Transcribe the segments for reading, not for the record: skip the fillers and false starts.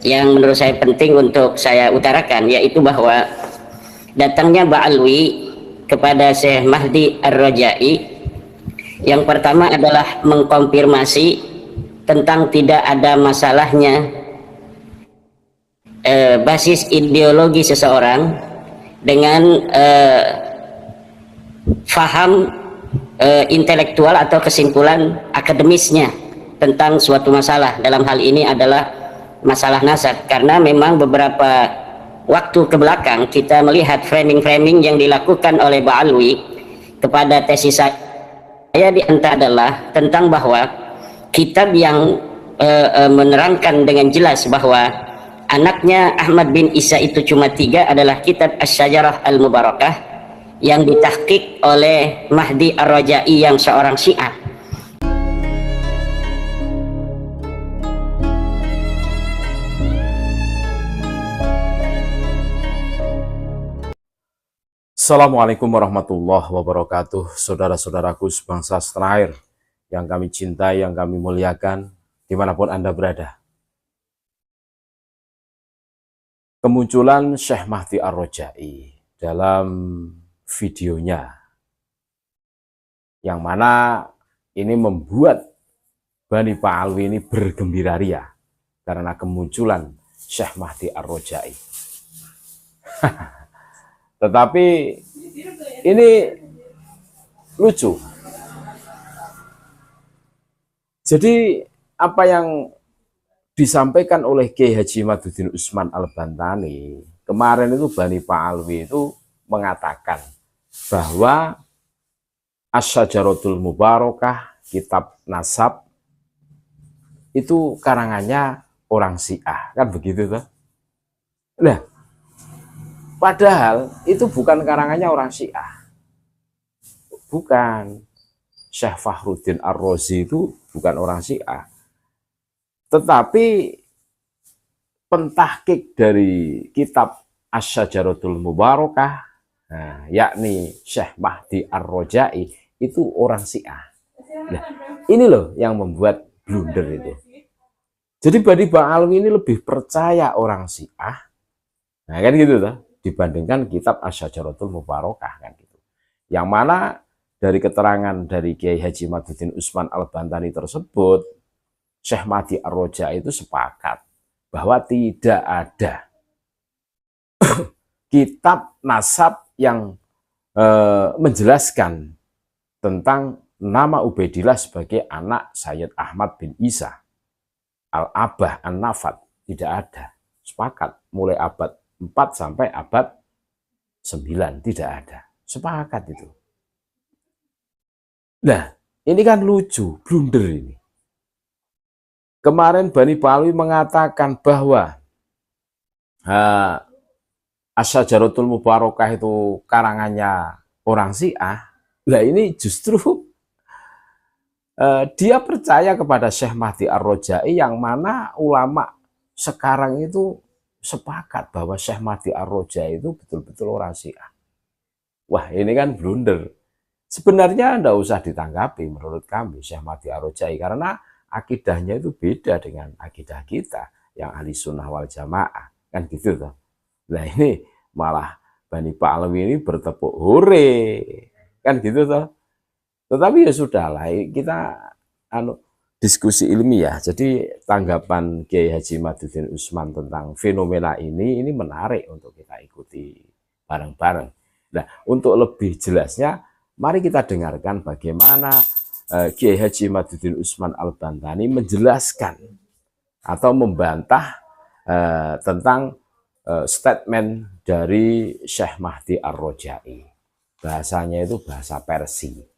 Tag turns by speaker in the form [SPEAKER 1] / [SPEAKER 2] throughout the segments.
[SPEAKER 1] yang menurut saya penting untuk saya utarakan, yaitu bahwa datangnya Ba'alwi kepada Syekh Mahdi Ar-Raja'i yang pertama adalah mengkonfirmasi tentang tidak ada masalahnya basis ideologi seseorang dengan faham intelektual atau kesimpulan akademisnya tentang suatu masalah. Dalam hal ini adalah masalah nasab, karena memang beberapa waktu ke belakang kita melihat framing-framing yang dilakukan oleh Ba'alwi kepada tesis saya di antara adalah tentang bahwa kitab yang menerangkan dengan jelas bahwa anaknya Ahmad bin Isa itu cuma 3 adalah kitab Asy-Syajarah Al-Mubarakah yang ditahqiq oleh Mahdi Ar-Raja'i yang seorang Syiah.
[SPEAKER 2] Assalamualaikum warahmatullahi wabarakatuh. Saudara-saudaraku sebangsa setanah air yang kami cintai, yang kami muliakan, dimanapun Anda berada. Kemunculan Syekh Mahdi Ar-Raja'i dalam videonya, yang mana ini membuat Bani Ba'alwi ini bergembira ria karena kemunculan Syekh Mahdi Ar-Raja'i. Tetapi ini lucu. Jadi apa yang disampaikan oleh Kiai Haji Imaduddin Usman Al-Bantani kemarin itu, Bani Ba'alwi itu mengatakan bahwa Asy-Syajaratul Mubarakah, kitab nasab, itu karangannya orang Syiah, kan begitu tuh. Nah, padahal itu bukan karangannya orang Syiah. Bukan. Syekh Fakhruddin Ar-Razi itu bukan orang Syiah. Tetapi pentahqiq dari kitab Asy-Syajaratul Mubarakah, nah, yakni Syekh Mahdi Ar-Raja'i, itu orang Syiah. Nah, ini loh yang membuat blunder itu. Jadi Bani Ba'alwi ini lebih percaya orang Syiah, nah kan gitu tuh, dibandingkan kitab Asy-Syajaratul Mubarakah, kan gitu. Yang mana dari keterangan dari Kiai Haji Imaduddin Usman Al-Bantani tersebut, Syekh Mahdi Ar-Raja'i itu sepakat bahwa tidak ada kitab nasab yang menjelaskan tentang nama Ubaidillah sebagai anak Sayyid Ahmad bin Isa Al-Abah An-Nafat. Tidak ada. Sepakat. Mulai abad 4 sampai abad 9 tidak ada. Sepakat itu. Nah, ini kan lucu, blunder ini. Kemarin Bani Ba'alwi mengatakan bahwa Asy-Syajaratul Mubarakah itu karangannya orang Syiah. Nah, ini justru dia percaya kepada Syekh Mahdi Ar-Raja'i, yang mana ulama sekarang itu sepakat bahwa Syekh Mahdi Ar-Raja'i itu betul-betul orang Syiah. Wah, ini kan blunder. Sebenarnya tidak usah ditanggapi menurut kami Syekh Mahdi Ar-Raja'i, karena akidahnya itu beda dengan akidah kita yang ahli sunnah wal jamaah, kan gitu toh. Nah, ini malah Bani Ba'alwi ini bertepuk hore, kan gitu toh. Tetapi ya sudahlah, kita diskusi ilmiah. Jadi tanggapan Kiai Haji Imaduddin Usman tentang fenomena ini menarik untuk kita ikuti bareng-bareng. Nah, untuk lebih jelasnya, mari kita dengarkan bagaimana Kiai Haji Imaduddin Usman Al-Bantani menjelaskan atau membantah tentang statement dari Syekh Mahdi Ar-Raja'i. Bahasanya itu bahasa Persia.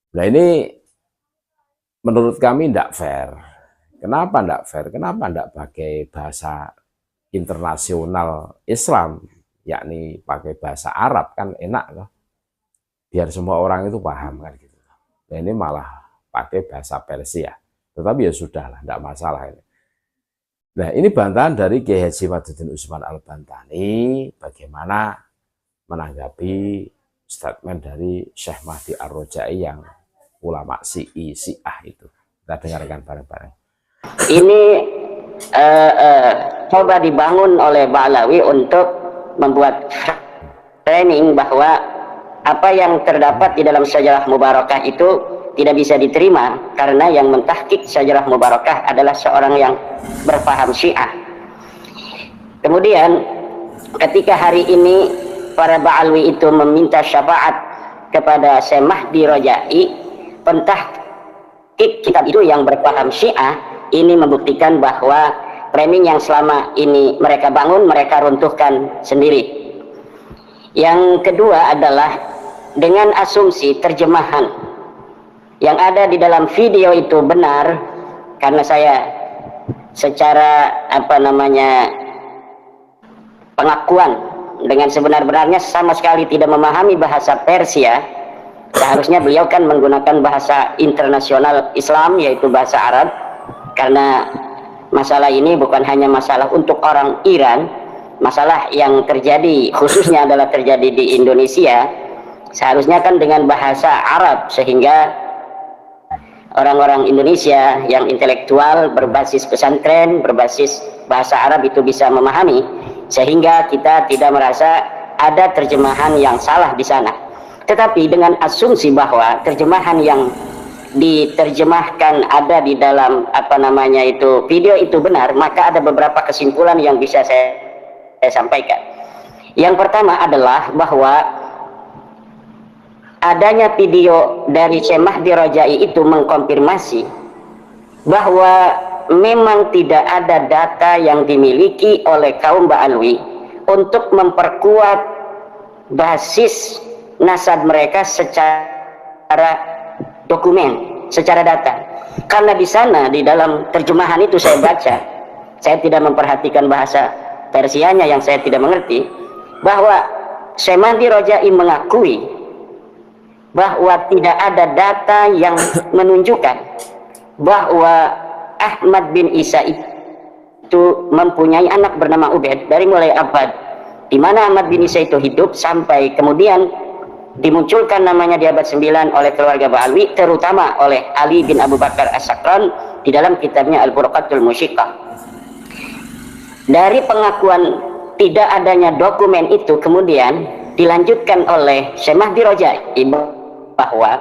[SPEAKER 2] Nah, ini menurut kami tidak fair. Kenapa tidak fair? Kenapa tidak pakai bahasa internasional Islam, yakni pakai bahasa Arab, kan enak loh. Biar semua orang itu paham, kan gitu. Nah, ini malah pakai bahasa Persia. Tetapi ya sudahlah, tidak masalah ini. Nah, ini bantahan dari Kiai Haji Imaduddin Usman Al-Bantani bagaimana menanggapi statement dari Syekh Mahdi Ar-Raja'i yang ulama Syiah itu. Kita dengarkan bareng-bareng.
[SPEAKER 1] Ini coba dibangun oleh Ba'alawi untuk membuat framing bahwa apa yang terdapat di dalam Syajarah Mubarakah itu tidak bisa diterima karena yang mentahqiq Syajarah Mubarakah adalah seorang yang berpaham Syiah. Kemudian ketika hari ini para Ba'alwi itu meminta syafaat kepada Syekh Mahdi Rajai, pentahqiq kitab itu yang berpaham Syiah, ini membuktikan bahwa framing yang selama ini mereka bangun, mereka runtuhkan sendiri. Yang kedua adalah dengan asumsi terjemahan yang ada di dalam video itu benar, karena saya secara pengakuan dengan sebenar-benarnya sama sekali tidak memahami bahasa Persia. Seharusnya beliau kan menggunakan bahasa internasional Islam, yaitu bahasa Arab, karena masalah ini bukan hanya masalah untuk orang Iran, masalah yang terjadi khususnya adalah terjadi di Indonesia. Seharusnya kan dengan bahasa Arab, sehingga orang-orang Indonesia yang intelektual berbasis pesantren, berbasis bahasa Arab itu bisa memahami, sehingga kita tidak merasa ada terjemahan yang salah di sana. Tetapi dengan asumsi bahwa terjemahan yang diterjemahkan ada di dalam video itu benar, maka ada beberapa kesimpulan yang bisa saya sampaikan. Yang pertama adalah bahwa adanya video dari Syekh Mahdi Rajai itu mengkonfirmasi bahwa memang tidak ada data yang dimiliki oleh kaum Ba'alwi untuk memperkuat basis nasab mereka secara dokumen, secara data. Karena di sana di dalam terjemahan itu saya baca, saya tidak memperhatikan bahasa Persianya yang saya tidak mengerti, bahwa Syekh Mahdi Rajai mengakui bahwa tidak ada data yang menunjukkan bahwa Ahmad bin Isa itu mempunyai anak bernama Ubaid dari mulai abad di mana Ahmad bin Isa itu hidup sampai kemudian dimunculkan namanya di abad 9 oleh keluarga Ba'alwi, terutama oleh Ali bin Abu Bakar As-Sakran di dalam kitabnya Al-Furqatul Musyiqah. Dari pengakuan tidak adanya dokumen itu kemudian dilanjutkan oleh Syekh Mahdi Rajai bahwa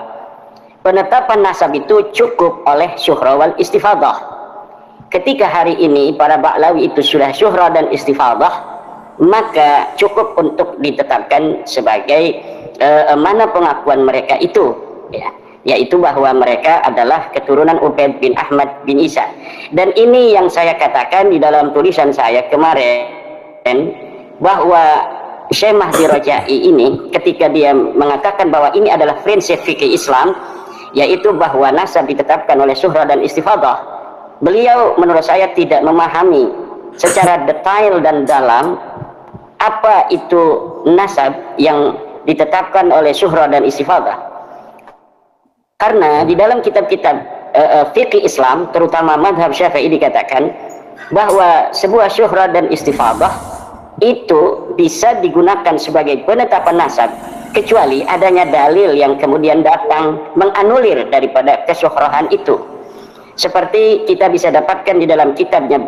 [SPEAKER 1] penetapan nasab itu cukup oleh syuhra wal istifadah. Ketika hari ini para Ba'alawi itu sudah syuhra dan istifadah, maka cukup untuk ditetapkan sebagai mana pengakuan mereka itu, ya, yaitu bahwa mereka adalah keturunan Ubaid bin Ahmad bin Isa. Dan ini yang saya katakan di dalam tulisan saya kemarin, bahwa Syekh Mahdi Rajai ini ketika dia mengatakan bahwa ini adalah prinsip fikih Islam, yaitu bahwa nasab ditetapkan oleh syuhra dan istifadah, beliau menurut saya tidak memahami secara detail dan dalam apa itu nasab yang ditetapkan oleh syuhra dan istifadah. Karena di dalam kitab-kitab fikih Islam, terutama madhab Syafi'i, dikatakan bahwa sebuah syuhra dan istifadah itu bisa digunakan sebagai penetapan nasab kecuali adanya dalil yang kemudian datang menganulir daripada kesyuhrahan itu. Seperti kita bisa dapatkan di dalam kitabnya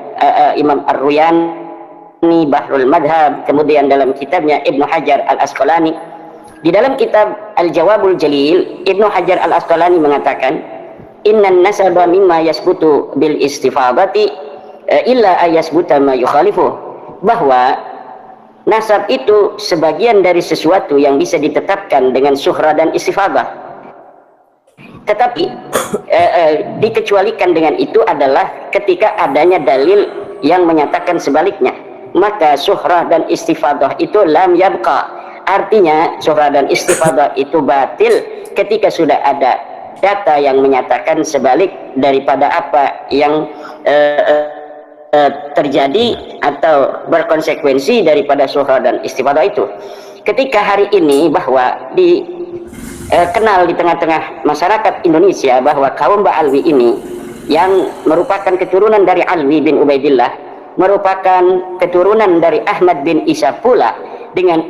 [SPEAKER 1] Imam Ar-Ruyani Bahrul Madhab, kemudian dalam kitabnya Ibnu Hajar Al-Asqalani. Di dalam kitab Al-Jawabul Jalil, Ibnu Hajar Al-Asqalani mengatakan, innan nasaba mimma yasbutu bil istifadati illa ayasbuta ma yukhalifu, bahwa nasab itu sebagian dari sesuatu yang bisa ditetapkan dengan syuhra dan istifadah. Tetapi dikecualikan dengan itu adalah ketika adanya dalil yang menyatakan sebaliknya. Maka syuhrah dan istifadah itu lam yabqa. Artinya syuhrah dan istifadah itu batil ketika sudah ada data yang menyatakan sebalik daripada apa yang terjadi atau berkonsekuensi daripada syuhrah dan istifadah itu. Ketika hari ini bahwa kenal di tengah-tengah masyarakat Indonesia bahwa kaum Ba'alwi ini yang merupakan keturunan dari Alwi bin Ubaidillah, merupakan keturunan dari Ahmad bin Isa pula, dengan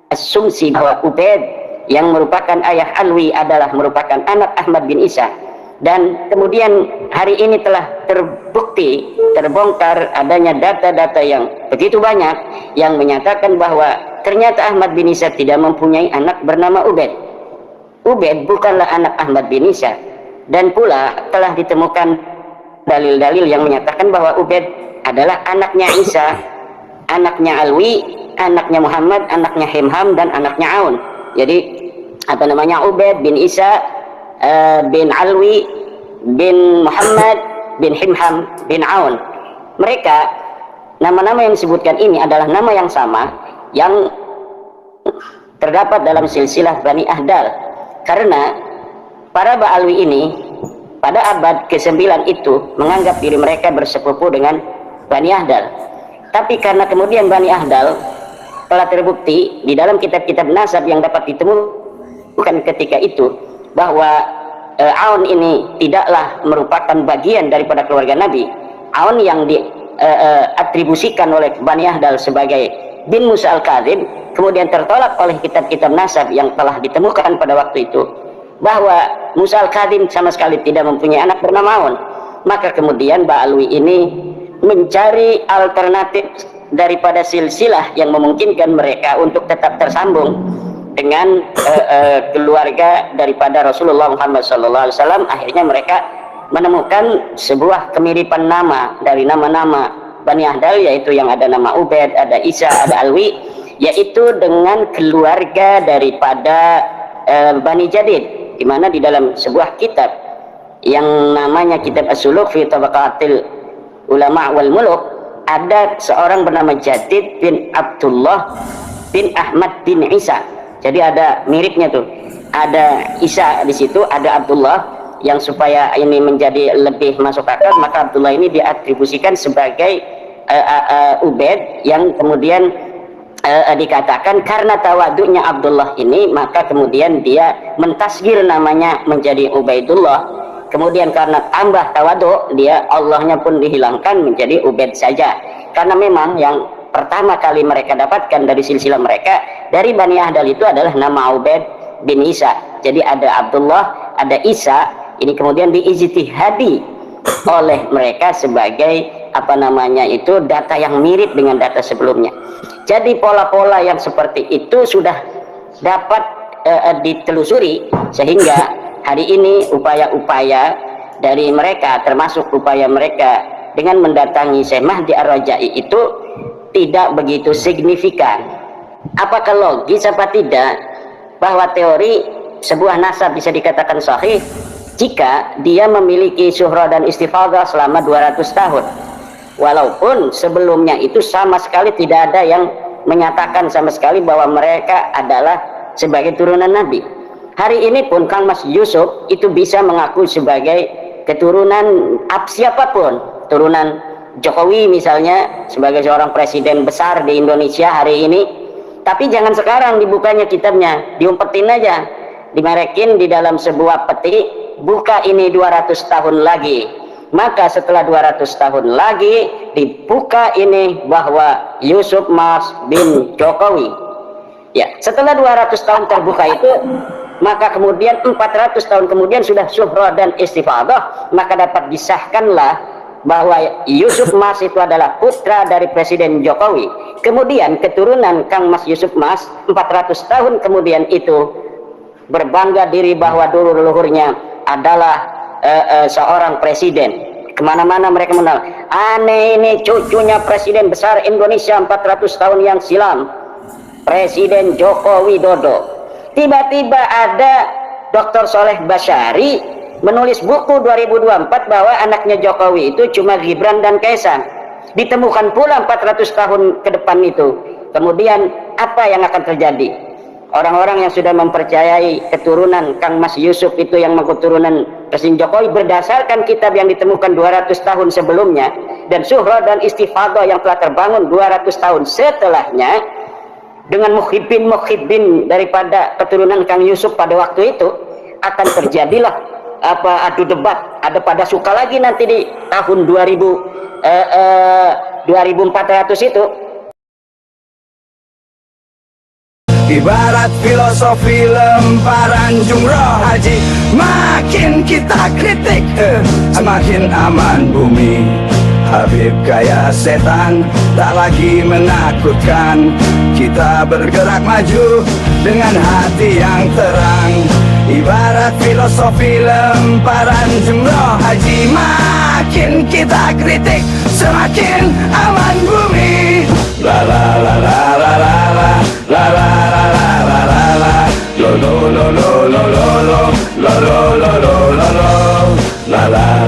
[SPEAKER 1] asumsi bahwa Ubaid yang merupakan ayah Alwi adalah merupakan anak Ahmad bin Isa, Dan kemudian hari ini telah terbukti, terbongkar adanya data-data yang begitu banyak yang menyatakan bahwa ternyata Ahmad bin Isa tidak mempunyai anak bernama Ubaid. Ubaid bukanlah anak Ahmad bin Isa, dan pula telah ditemukan dalil-dalil yang menyatakan bahwa Ubaid adalah anaknya Isa, anaknya Alwi, anaknya Muhammad, anaknya Himham, dan anaknya Aun. Jadi Ubaid bin Isa bin Alwi bin Muhammad bin Himham bin Aun. Mereka, nama-nama yang disebutkan ini adalah nama yang sama yang terdapat dalam silsilah Bani Ahdal, karena para Ba'alwi ini pada abad ke-9 itu menganggap diri mereka bersepupu dengan Bani Ahdal. Tapi karena kemudian Bani Ahdal telah terbukti di dalam kitab-kitab nasab yang dapat ditemukan ketika itu bahwa Aun ini tidaklah merupakan bagian daripada keluarga Nabi. Aun yang diatribusikan oleh Bani Ahdal sebagai bin Musa al-Kadzib kemudian tertolak oleh kitab-kitab nasab yang telah ditemukan pada waktu itu, bahwa Musa al-Kadzib sama sekali tidak mempunyai anak bernama Aun. Maka kemudian Ba'alwi ini mencari alternatif daripada silsilah yang memungkinkan mereka untuk tetap tersambung dengan keluarga daripada Rasulullah Muhammad SAW. Akhirnya mereka menemukan sebuah kemiripan nama dari nama-nama Bani Ahdal, yaitu yang ada nama Ubaid, ada Isa, ada Alwi, yaitu dengan keluarga daripada Bani Jadid, di mana di dalam sebuah kitab yang namanya Kitab As-Suluk fi Tabaqatil Ulama wal Muluk, ada seorang bernama Jadid bin Abdullah bin Ahmad bin Isa. Jadi ada miripnya tuh, ada Isa di situ, ada Abdullah, yang supaya ini menjadi lebih masuk akal maka Abdullah ini diatribusikan sebagai Ubaid, yang kemudian dikatakan karena tawaduknya Abdullah ini maka kemudian dia mentasgir namanya menjadi Ubaidullah. Kemudian karena tambah tawaduk dia, Allahnya pun dihilangkan menjadi Ubaid saja, karena memang yang pertama kali mereka dapatkan dari silsilah mereka dari Bani Ahdal itu adalah nama Ubaid bin Isa. Jadi ada Abdullah, ada Isa, ini kemudian diijtihadi oleh mereka sebagai data yang mirip dengan data sebelumnya. Jadi pola-pola yang seperti itu sudah dapat ditelusuri, sehingga hari ini upaya-upaya dari mereka, termasuk upaya mereka dengan mendatangi Syekh Mahdi Ar-Raja'i itu tidak begitu signifikan. Apakah logis apa tidak bahwa teori sebuah nasab bisa dikatakan sahih jika dia memiliki syuhra dan istifadah selama 200 tahun, walaupun sebelumnya itu sama sekali tidak ada yang menyatakan sama sekali bahwa mereka adalah sebagai turunan Nabi. Hari ini pun Kang Mas Yusuf itu bisa mengaku sebagai keturunan siapapun, turunan Jokowi misalnya sebagai seorang presiden besar di Indonesia hari ini. Tapi jangan sekarang dibukanya kitabnya, diumpetin aja, dimerekin di dalam sebuah peti, buka ini 200 tahun lagi. Maka setelah 200 tahun lagi dibuka ini bahwa Yusuf Mas bin Jokowi. Ya, setelah 200 tahun terbuka itu, maka kemudian 400 tahun kemudian sudah syuhrah dan istifadah, maka dapat disahkanlah bahwa Yusuf Mas itu adalah putra dari Presiden Jokowi. Kemudian keturunan Kang Mas Yusuf Mas 400 tahun kemudian itu berbangga diri bahwa dulu leluhurnya adalah seorang presiden. Kemana-mana mereka mengenal, aneh ini cucunya presiden besar Indonesia 400 tahun yang silam, Presiden Joko Widodo. Tiba-tiba ada Dr. Soleh Basyari menulis buku 2024 bahwa anaknya Jokowi itu cuma Gibran dan Kaisang. Ditemukan pula 400 tahun ke depan itu. Kemudian apa yang akan terjadi? Orang-orang yang sudah mempercayai keturunan Kang Mas Yusuf itu yang keturunan Presiden Jokowi berdasarkan kitab yang ditemukan 200 tahun sebelumnya dan syuhrah dan istifadah yang telah terbangun 200 tahun setelahnya dengan muhibbin daripada keturunan Kang Yusuf pada waktu itu, akan terjadilah adu debat, ada pada suka lagi nanti di tahun 2400 itu.
[SPEAKER 3] Ibarat filosofi lemparan jumroh haji, makin kita kritik semakin aman bumi. Habib kaya setan tak lagi menakutkan, kita bergerak maju dengan hati yang terang. Ibarat filosofi lemparan jumroh haji, makin kita kritik semakin aman bumi. La la la la la la la la la la la la la la lo lo lo lo lo lo lo lo lo lo lo lo la la